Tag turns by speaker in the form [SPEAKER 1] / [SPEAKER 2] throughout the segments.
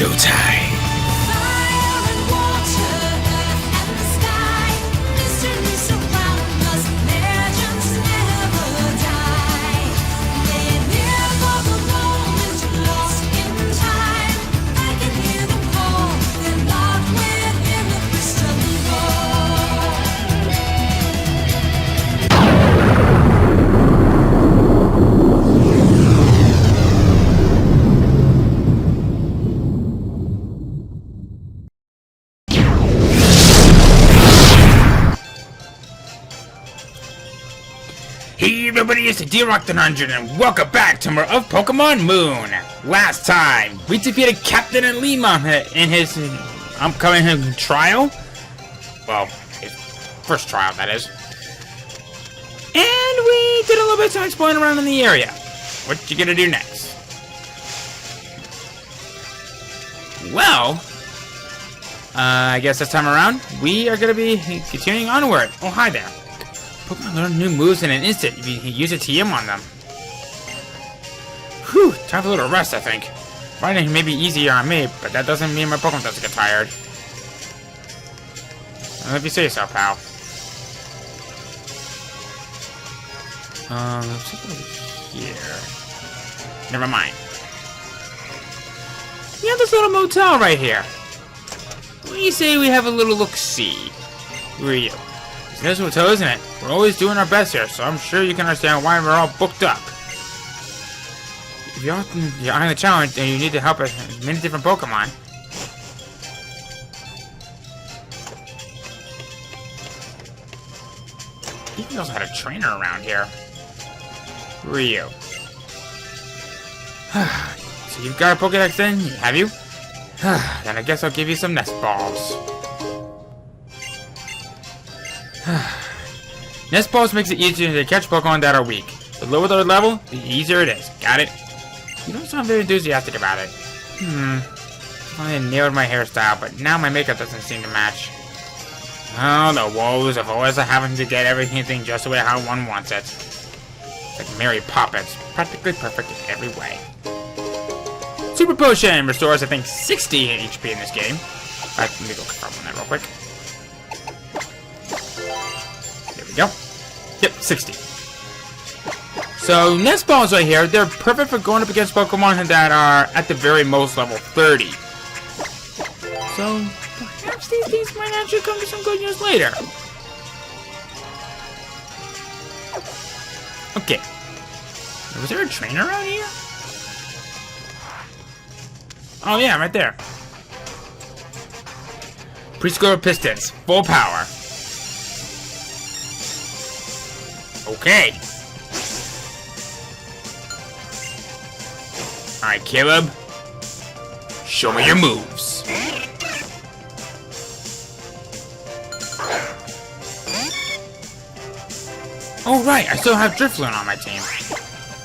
[SPEAKER 1] showtime.
[SPEAKER 2] Fire and water, earth and the sky. Mystery surround us, legends never die. They're there for the moment, lost in time. I can hear them call, they're locked within the crystal ball.
[SPEAKER 1] Hey everybody, it's the D-Rock the 100 and welcome back to more of Pokemon Moon. Last time, we defeated Captain Lima in his upcoming trial. Well, his first trial, that is. And we did a little bit of time exploring around in the area. What you gonna do next? Well, I guess this time around, we are gonna be continuing onward. Oh, hi there. Pokemon learn new moves in an instant if you use a TM on them. Whew, time for a little rest, I think. Riding may be easier on me, but that doesn't mean my Pokemon doesn't get tired. If you say so, pal. Let's go over here. Never mind. We have this little motel right here. What do you say we have a little look-see? Who are you? There's a hotel, isn't it? We're always doing our best here, so I'm sure you can understand why we're all booked up. If you're on the challenge and you need to help many different Pokemon. He also had a trainer around here. Who are you? So you've got a Pokedex then, have you? Then I guess I'll give you some nest balls. Nest balls makes it easier to catch Pokemon that are weak. The lower their level, the easier it is. Got it? You don't sound very enthusiastic about it. I nailed my hairstyle, but now my makeup doesn't seem to match. Oh, the woes of always having to get everything just the way how one wants it. It's like Mary Poppins, practically perfect in every way. Super Potion restores, I think, 60 HP in this game. Let me go confirm on that real quick. There we go. Yep, 60. So, Nest Balls right here, they're perfect for going up against Pokemon that are at the very most level 30. So, perhaps these things might actually come to some good use later. Okay. Was there a trainer around here? Oh yeah, right there. Prescore Pistons, full power. Okay. Alright, Caleb. Show me your moves. Oh right, I still have Drifloon on my team.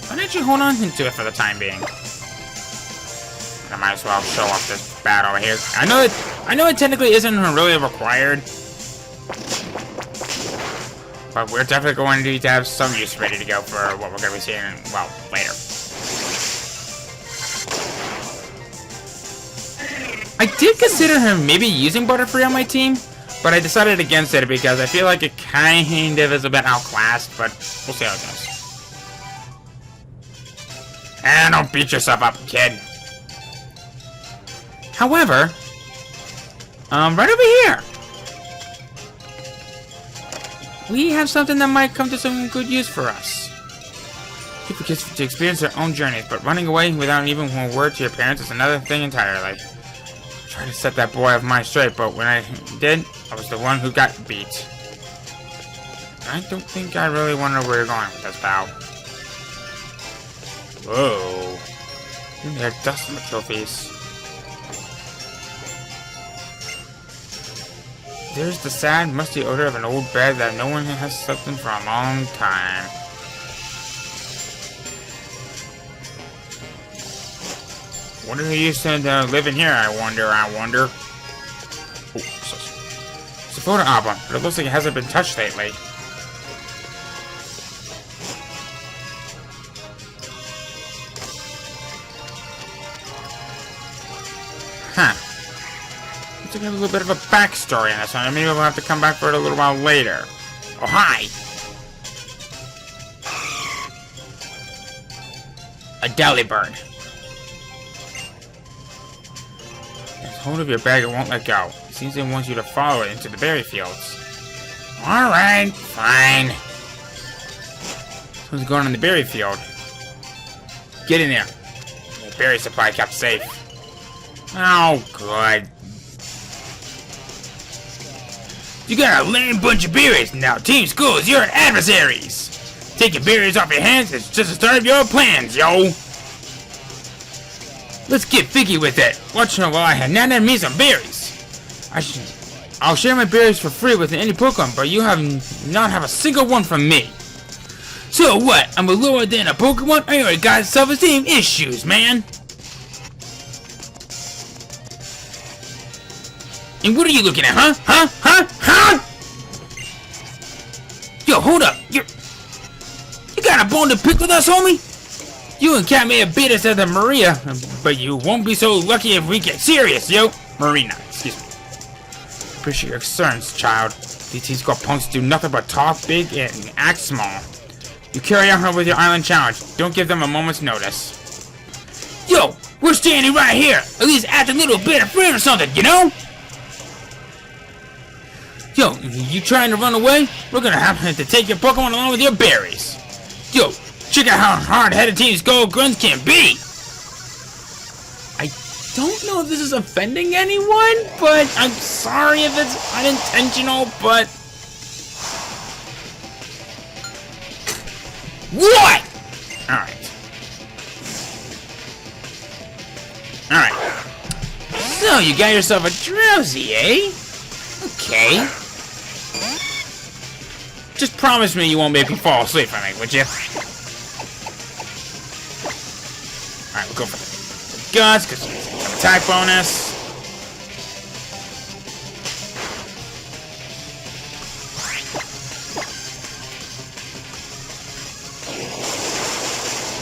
[SPEAKER 1] Why don't you hold on to it for the time being? I might as well show off this battle right here. I know it technically isn't really required, but we're definitely going to need to have some use ready to go for what we're going to be seeing, well, later. I did consider him maybe using Butterfree on my team, but I decided against it because I feel like it kind of is a bit outclassed, but we'll see how it goes. And don't beat yourself up, kid. However, right over here, we have something that might come to some good use for us. People get to experience their own journeys, but running away without even one word to your parents is another thing entirely. I tried to set that boy of mine straight, but when I did, I was the one who got beat. I don't think I really want to know where you're going with this, pal. Whoa. There are dust on the trophies. There's the sad, musty odor of an old bed that no one has slept in for a long time. Wonder who used to live in here, I wonder. Oh, it's a photo album, but it looks like it hasn't been touched lately. Huh. Looks like I have a little bit of a backstory on this one. Maybe we'll have to come back for it a little while later. Oh, hi! A Delibird. It's hold of your bag, it won't let go. It seems it wants you to follow it into the berry fields. Alright, fine. Who's going in the berry field? Get in there. The berry supply kept safe. Oh, good. You got a lame bunch of berries. Now, Team Skull is your adversaries. Taking berries off your hands is just the start of your plans, yo. Let's get figgy with it. Watch while I have me some berries. I'll share my berries for free with any Pokemon, but you not have a single one from me. So what? I'm a lower than a Pokemon? I already got self-esteem issues, man. And what are you looking at, huh? Yo, hold up. You got a bone to pick with us, homie? You and Cat may have beat us at the Maria, but you won't be so lucky if we get serious, yo. Marina, excuse me. Appreciate your concerns, child. These T-Squad punks do nothing but talk big and act small. You carry on with your island challenge. Don't give them a moment's notice. Yo, we're standing right here. At least act a little bit afraid or something, you know? Yo, you trying to run away? We're gonna have to take your Pokemon along with your berries. Yo, check out how hard-headed Team Skull Grunts can be. I don't know if this is offending anyone, but I'm sorry if it's unintentional, but... What? Alright. So, you got yourself a Drowsy, eh? Okay. Just promise me you won't make me fall asleep on me, would you? Alright, we'll go for the guts, because you have an attack bonus.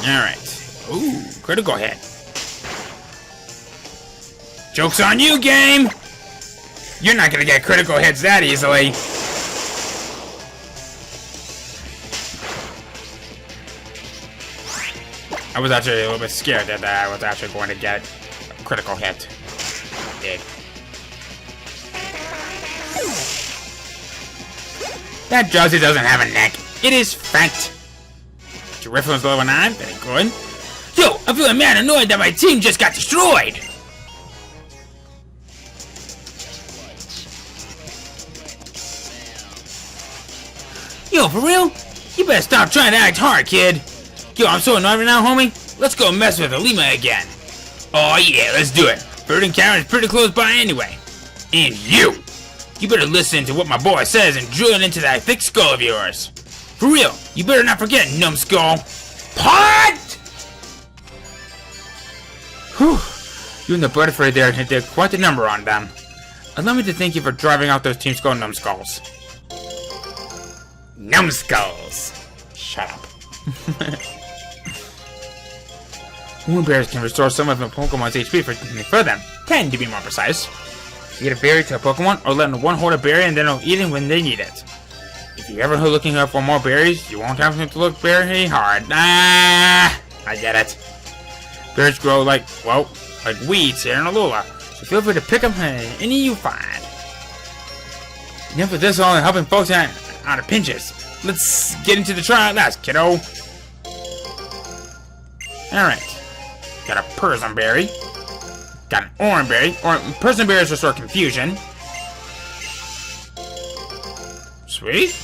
[SPEAKER 1] Alright. Ooh, critical hit. Joke's on you, game! You're not gonna get critical hits that easily. I was actually a little bit scared that I was actually going to get a critical hit. I did. That Drowsy doesn't have a neck. It is fat. Giraffle's level 9. Very good. Yo, I'm feeling mad annoyed that my team just got destroyed. Yo, for real? You better stop trying to act hard, kid. Yo, I'm so annoyed right now, homie. Let's go mess with Alima again. Oh yeah, let's do it. Bird and Karen is pretty close by anyway. And you better listen to what my boy says and drill it into that thick skull of yours. For real, you better not forget, numbskull. Pot! Whew. You and the butterfly there did quite the number on them. Allow me to thank you for driving out those Team Skull numbskulls. Numbskulls. Shut up. Moon berries can restore some of a Pokemon's HP for them. 10 to be more precise. Feed a berry to a Pokemon, or let one hold a berry and then it'll eat it when they need it. If you're ever looking for more berries, you won't have to look very hard. Ah, I get it. Berries grow like weeds here in Alola, so feel free to pick up any you find. Enough with this all and helping folks out of pinches. Let's get into the trial at last, kiddo. Alright. Got a Persian berry. Got an orange berry. Persian berries restore confusion. Sweet.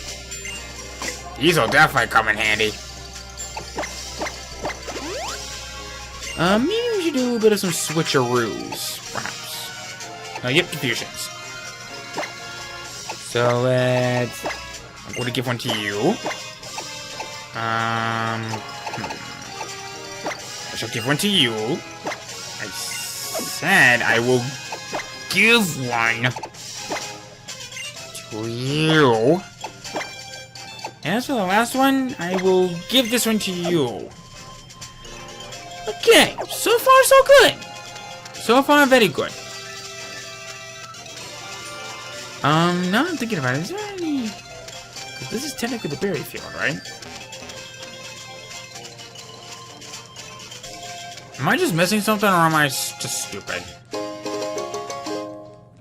[SPEAKER 1] These will definitely come in handy. Maybe we should do a bit of some switcheroos, perhaps. Yep, confusions. So let's... I'm going to give one to you. I shall give one to you. I said I will give one to you. And as for the last one, I will give this one to you. Okay, so far so good. So far very good. Now I'm thinking about it. Is there any... 'cause this is technically the berry field, right? Am I just missing something, or am I just stupid?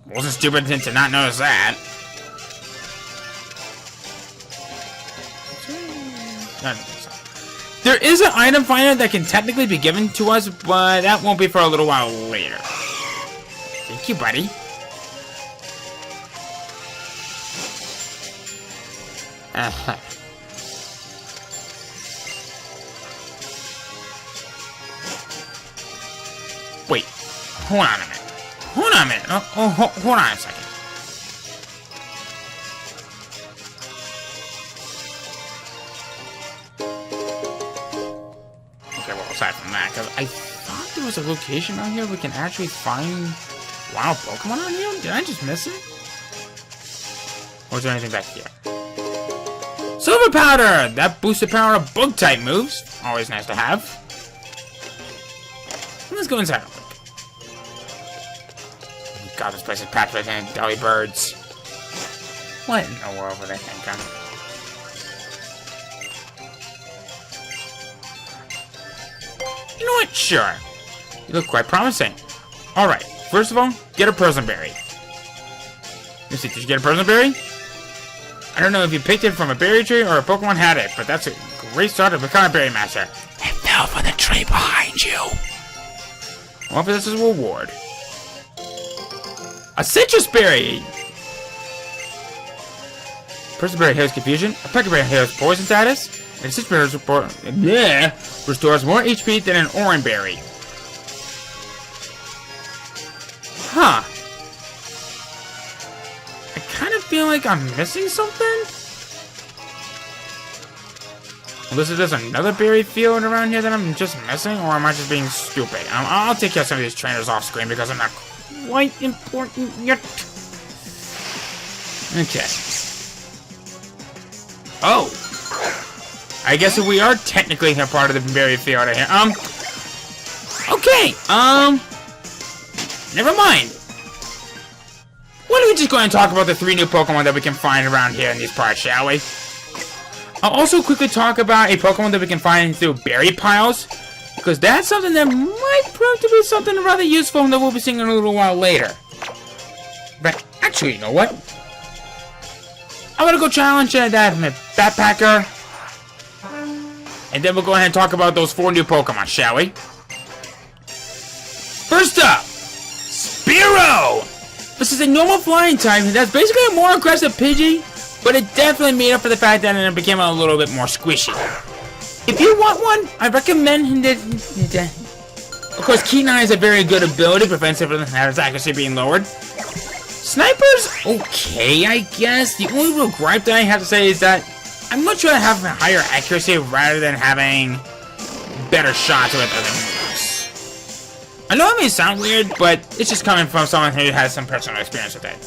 [SPEAKER 1] Wasn't stupid to not notice that. There is an item finder that can technically be given to us, but that won't be for a little while later. Thank you, buddy. Wait, hold on a minute. Hold on a minute. Hold on a second. Okay, well, aside from that, because I thought there was a location out here we can actually find wild Pokemon on here. Did I just miss it? Or is there anything back here? Silver Powder! That boosts the power of Bug-type moves. Always nice to have. Let's go inside real quick. God, this place is packed with deli birds. What in the world were they thinking? You know what? Sure. You look quite promising. Alright, first of all, get a Person Berry. Let me see, did you get a Person Berry? I don't know if you picked it from a berry tree or a Pokemon had it, but that's a great start to become a Berry Master. It fell from the tree behind you. Well, this is a reward. A Citrus Berry! Person Berry heals confusion, a Pecker Berry heals poison status, and a Citrus Berry restores more HP than an Orange Berry. Huh. I kind of feel like I'm missing something. Unless there's another berry field around here that I'm just missing, or am I just being stupid? I'll take care of some of these trainers off screen because I'm not quite important yet. Okay. Oh. I guess we are technically a part of the berry field here. Okay. Never mind. Why don't we just go and talk about the 3 new Pokemon that we can find around here in these parts, shall we? I'll also quickly talk about a Pokemon that we can find through berry piles, because that's something that might prove to be something rather useful and that we'll be seeing in a little while later. But actually, you know what? I'm gonna go challenge that Backpacker, and then we'll go ahead and talk about those 4 new Pokemon, shall we? First up, Spearow! This is a normal flying type, and that's basically a more aggressive Pidgey, but it definitely made up for the fact that it became a little bit more squishy. If you want one, I recommend that... Of course, Keen-Eye is a very good ability, prevents it from its accuracy being lowered. Sniper's okay, I guess. The only real gripe that I have to say is that I'm much rather have a higher accuracy rather than having better shots with other moves. I know it may sound weird, but it's just coming from someone who has some personal experience with it.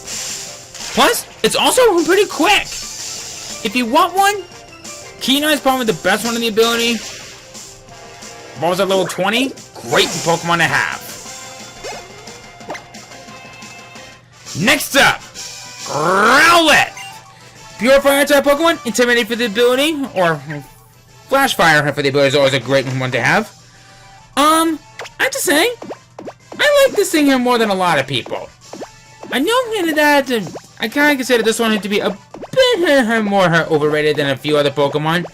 [SPEAKER 1] Plus, it's also pretty quick. If you want one, Keen-Eye is probably the best one in the ability. Balls at level 20, great Pokemon to have. Next up, Growlithe! Pure Fire type Pokemon, Intimidate for the ability, or Flash Fire for the ability is always a great one to have. I have to say, I like this thing here more than a lot of people. I know that I kind of consider this one to be a bit more overrated than a few other Pokemon.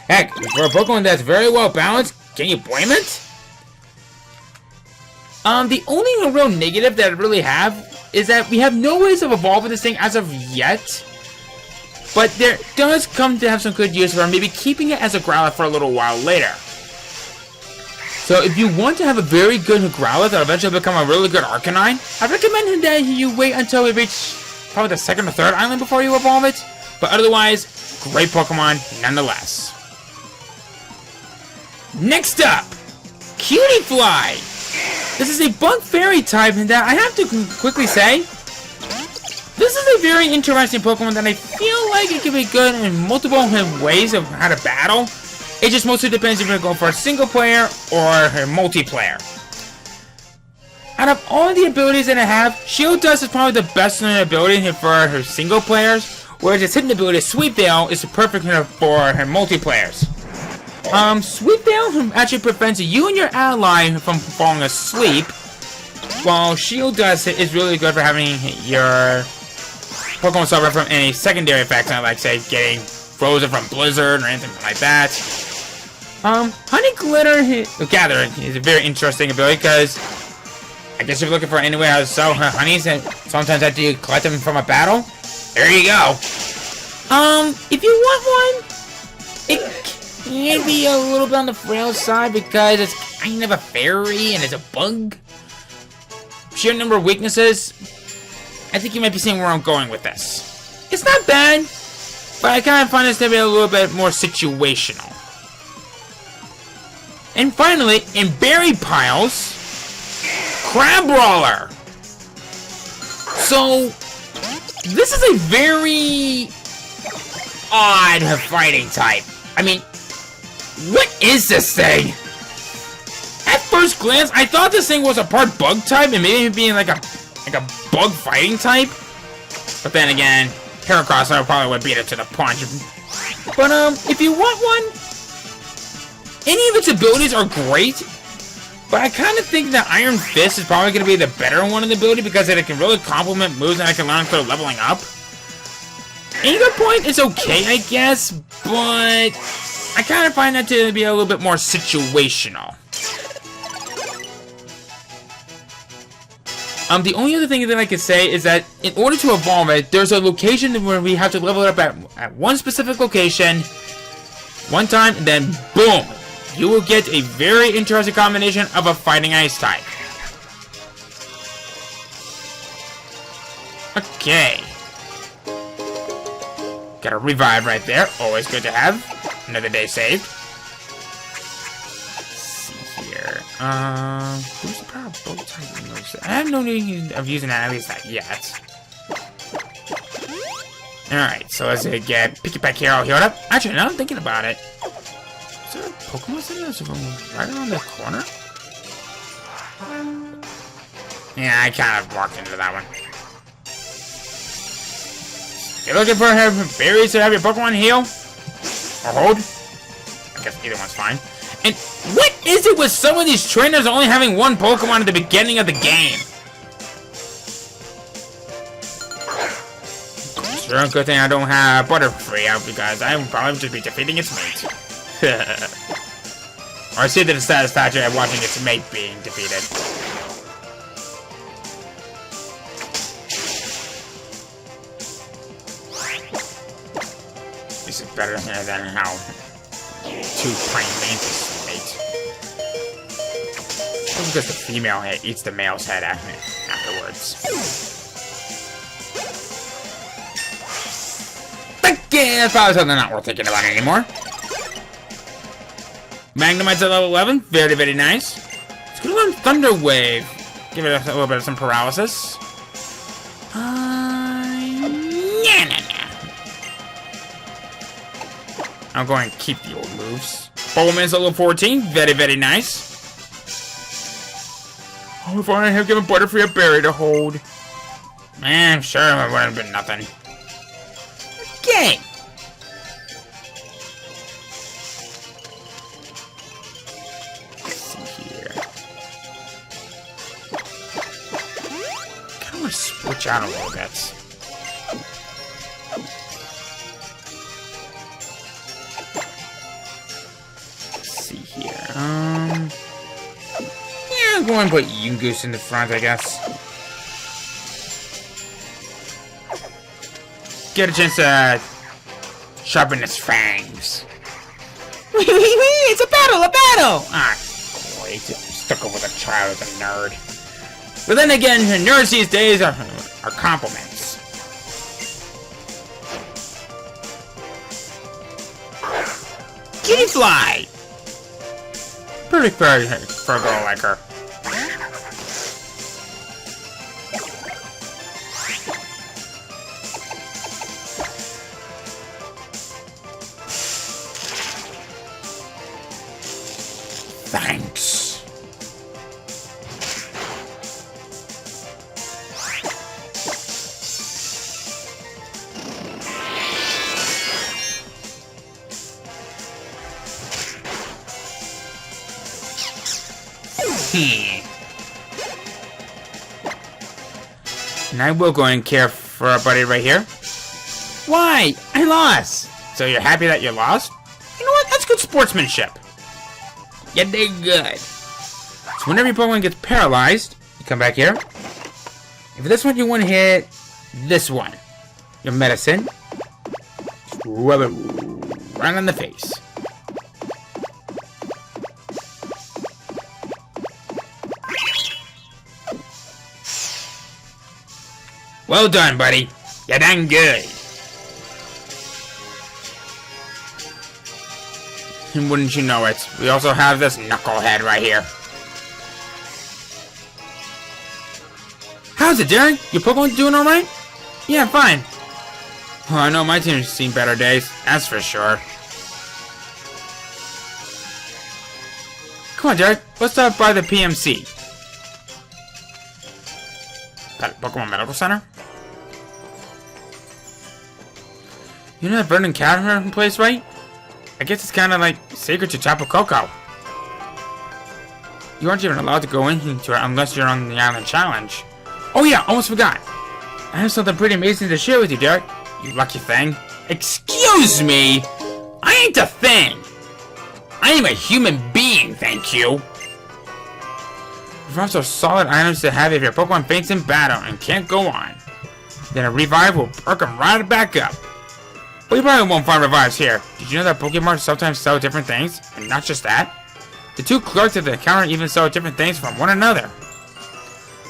[SPEAKER 1] Heck, for a Pokemon that's very well balanced, can you blame it? The only real negative that I really have is that we have no ways of evolving this thing as of yet. But there does come to have some good use for maybe keeping it as a Growlithe for a little while later. So if you want to have a very good Growlithe that eventually become a really good Arcanine, I recommend that you wait until we reach probably the 2nd or 3rd island before you evolve it. But otherwise, great Pokemon nonetheless. Next up, Cutiefly! This is a bug fairy type, and that I have to quickly say, this is a very interesting Pokemon that I feel like it can be good in multiple ways of how to battle. It just mostly depends if you're going for a single player or a multiplayer. Out of all the abilities that I have, Shield Dust is probably the best ability for her single players, whereas its hidden ability, Sweet Veil, is the perfect for her multiplayers. Sweet Veil actually prevents you and your ally from falling asleep, while Shield Dust is really good for having your Pokemon suffer from any secondary effects, like say getting frozen from Blizzard or anything like that. Honey Glitter Gather is a very interesting ability because I guess if you're looking for any way how to sell honeys, and sometimes after you collect them from a battle, there you go. If you want one, it can be a little bit on the frail side because it's kind of a fairy and it's a bug. Sheer number of weaknesses, I think you might be seeing where I'm going with this. It's not bad, but I kind of find this to be a little bit more situational. And finally, in Berry Piles, Crabrawler. So, this is a very odd fighting type. I mean, what is this thing? At first glance, I thought this thing was a part bug type and maybe being like a bug fighting type. But then again, Heracross probably would beat it to the punch. But if you want one, any of its abilities are great. But I kind of think that Iron Fist is probably going to be the better one in the ability because it can really complement moves and I can learn through leveling up. Anger Point is okay, I guess, but I kind of find that to be a little bit more situational. The only other thing that I could say is that in order to evolve it, there's a location where we have to level it up at one specific location, one time, and then boom! You will get a very interesting combination of a fighting ice type. Okay. Got a revive right there. Always good to have. Another day saved. Let's see here. Who's the power of both type? I have no need of using that, at least not yet. Alright, so let's get Pikipek here all healed up. Actually, now I'm thinking about it. Is there a Pokemon Center that's right around the corner? Yeah, I kind of walked into that one. You're looking for berries to have your Pokemon heal? Or hold? I guess either one's fine. And what is it with some of these trainers only having one Pokemon at the beginning of the game? Sure, good thing I don't have Butterfree out because I would probably just be defeating its mate. Or I see the satisfaction of watching its mate being defeated. This is better than how two Praying Mantis mate. That's because the female eats the male's head afterwards. Okay, that's probably something not worth thinking about anymore. Magnemite's at level 11. Very, very nice. Let's go on Thunder Wave. Give it a little bit of some paralysis. I'm going to keep the old moves. Bowman's level 14. Very, very nice. Oh, if I have given Butterfree a berry to hold. I'm sure it would have been nothing. Okay. Let's see here. Kind of want to switch out a little bit. Yeah, I'm going to put Yungoos in the front, I guess. Get a chance to sharpen its fangs. It's a battle, a battle! Ah, great. Stuck up with a child as a nerd. But then again, nerds these days are compliments. Kitty Fly! Pretty fair for a girl like her. Thanks. And I will go and care for our buddy right here.
[SPEAKER 3] Why? I lost.
[SPEAKER 1] So you're happy that you lost? You know what? That's good sportsmanship.
[SPEAKER 3] You did good.
[SPEAKER 1] So whenever your Pokemon gets paralyzed, you come back here. If this one you want to hit this one, your medicine, just rub it right on the face. Well done, buddy. You done good. And wouldn't you know it, we also have this knucklehead right here. How's it, Derek? Your Pokemon doing alright? Yeah, fine. Oh, I know my team's seen better days, that's for sure. Come on, Derek, let's stop by the PMC. Pokemon Medical Center? You know that Vernon Cavern place, right? I guess it's kind of like sacred to Tapu Koko. You aren't even allowed to go into it unless you're on the Island Challenge. Oh yeah, almost forgot. I have something pretty amazing to share with you, Derek. You lucky thing. Excuse me! I ain't a thing! I am a human being, thank you! Revives are solid items to have if your Pokemon faints in battle and can't go on. Then a revive will perk them right back up. Well, you probably won't find revives here. Did you know that Pokemon sometimes sell different things? And not just that. The two clerks at the counter even sell different things from one another.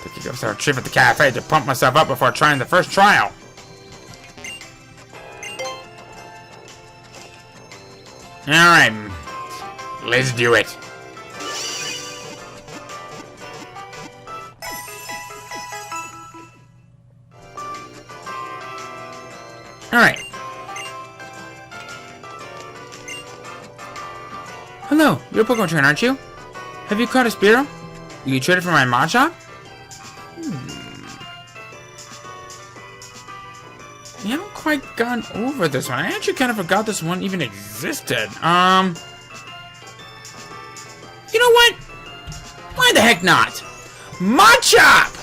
[SPEAKER 1] Took a trip at the cafe to pump myself up before trying the first trial. Alright, let's do it. Alright. Hello, you're a Pokemon trainer, aren't you? Have you caught a Spearow? You traded for my Machop? You haven't quite gone over this one. I actually kind of forgot this one even existed. You know what? Why the heck not? Machop!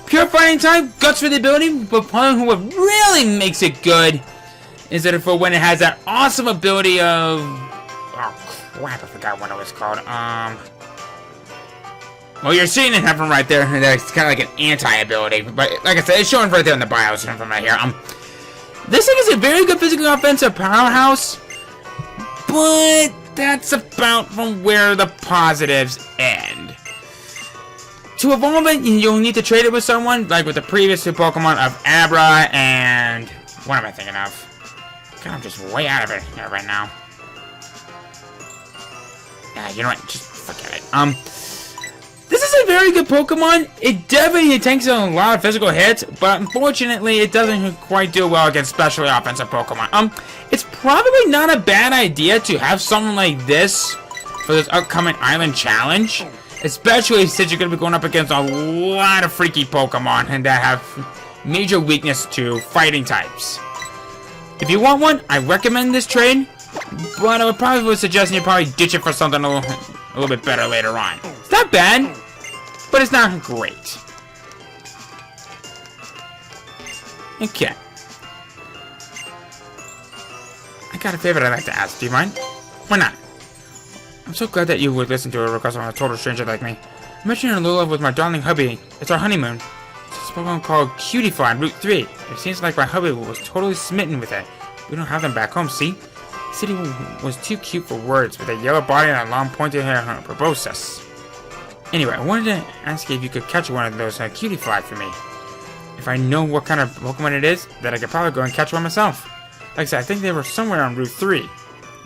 [SPEAKER 1] Pure fighting type, guts for the ability, but what really makes it good is that for when it has that awesome ability of... Oh crap, I forgot what it was called. Well, you're seeing it happen right there. That's kind of like an anti-ability. But like I said, it's showing right there in the bios from right here. This thing is a very good physical offensive powerhouse. But that's about from where the positives end. To evolve it, you'll need to trade it with someone, like with the previous two Pokemon of Abra and... What am I thinking of? God, I'm just way out of it here right now. Yeah, you know what? Just forget it. This is a very good Pokemon. It definitely takes a lot of physical hits, but unfortunately, it doesn't quite do well against specially offensive Pokemon. It's probably not a bad idea to have something like this for this upcoming Island Challenge, especially since you're going to be going up against a lot of freaky Pokemon and that have major weakness to fighting types. If you want one, I recommend this trade, but I would probably suggest you probably ditch it for something a little bit better later on. It's not bad, but it's not great. Okay. I got a favor I'd like to ask. Do you mind? Why not? I'm so glad that you would listen to a request from a total stranger like me. I'm actually in love with my darling hubby. It's our honeymoon. It's a Pokemon called Cutiefly on Route 3. It seems like my hubby was totally smitten with it. We don't have them back home, see? The city was too cute for words, with a yellow body and a long pointed hair and proboscis. Anyway, I wanted to ask you if you could catch one of those Cutiefly for me. If I know what kind of Pokemon it is, then I could probably go and catch one myself. Like I said, I think they were somewhere on Route 3. If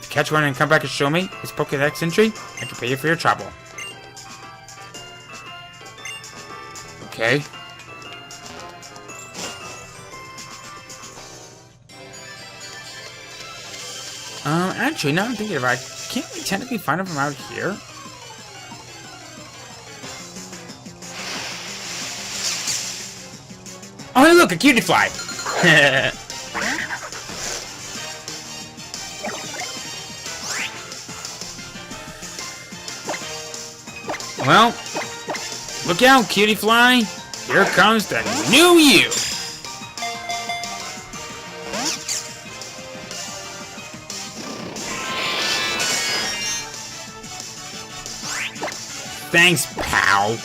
[SPEAKER 1] you catch one and come back and show me his Pokédex entry, I can pay you for your trouble. Okay. Actually, now I'm thinking about it, can't we technically find him from out here? Oh, hey, look, a Cutiefly! Well, look out, cutie fly. Here comes the new you. Thanks, pal.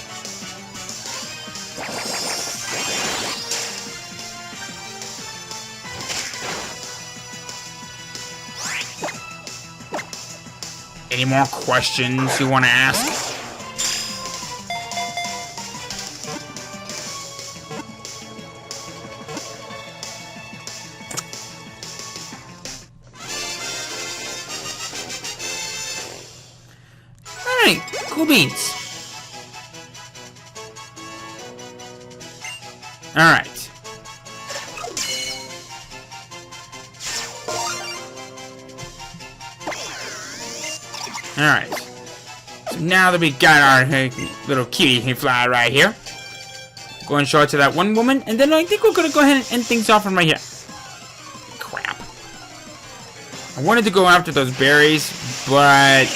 [SPEAKER 1] Any more questions you want to ask? Alright, cool beans. Alright. Alright. So now that we got our little cutie fly right here, go and show it to that one woman, and then I think we're gonna go ahead and end things off from right here. Crap. I wanted to go after those berries, but...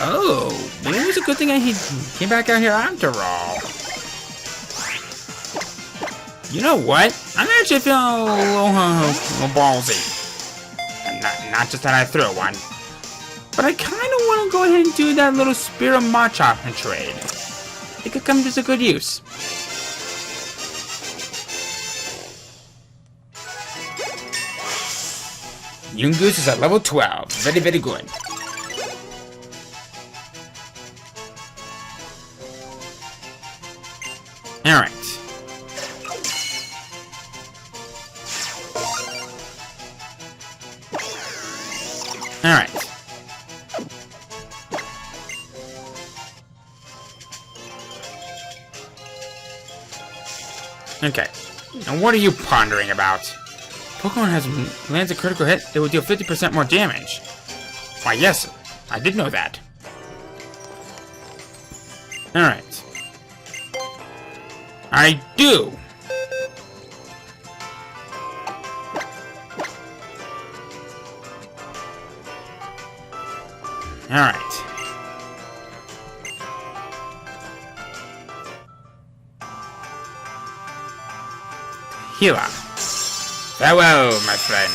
[SPEAKER 1] Oh, maybe it was a good thing he came back out here after all. You know what? I'm actually feeling a little ballsy. Not just that I threw one, but I kind of want to go ahead and do that little Spirit Machop trade. It could come to good use. Yungoos is at level 12. Very, very good. Alright. Alright. Okay. Now what are you pondering about? Pokemon lands a critical hit, it will deal 50% more damage. Why yes, I did know that. Alright. I do! Alright. Healer. Farewell, my friend.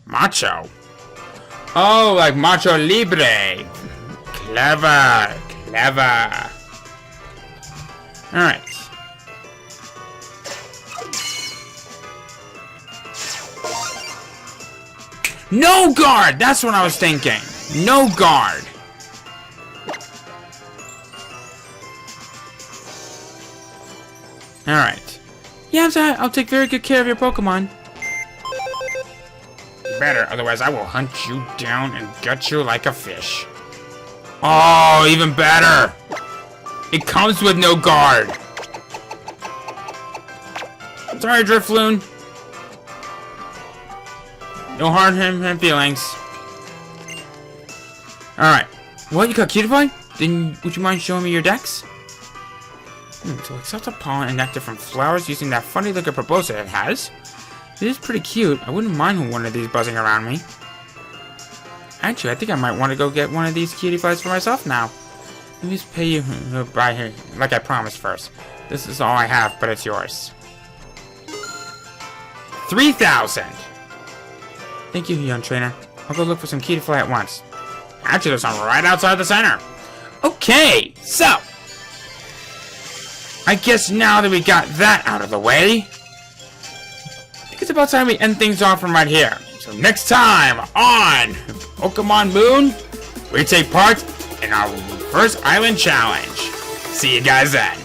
[SPEAKER 1] Macho. Oh, like Macho Libre. Clever, clever. Alright. No guard! That's what I was thinking. No guard. Alright. Yeah, I'll take very good care of your Pokemon. Better, otherwise I will hunt you down and gut you like a fish. Oh, even better! It comes with no guard! Sorry, Drifloon. No hard feelings. Alright. What, you got Cutiefly? Then would you mind showing me your decks? So accept a pollen and nectar from flowers using that funny looking proposer it has. It is pretty cute. I wouldn't mind one of these buzzing around me. Actually, I think I might want to go get one of these Cutieflies for myself now. Let me just pay you by here, like I promised first. This is all I have, but it's yours. 3,000! Thank you, young trainer. I'll go look for some Cutiefly at once. Actually, there's some right outside the center. Okay, so... I guess now that we got that out of the way, I think it's about time we end things off from right here. So next time on Pokemon Moon, we take part in our first island challenge. See you guys then.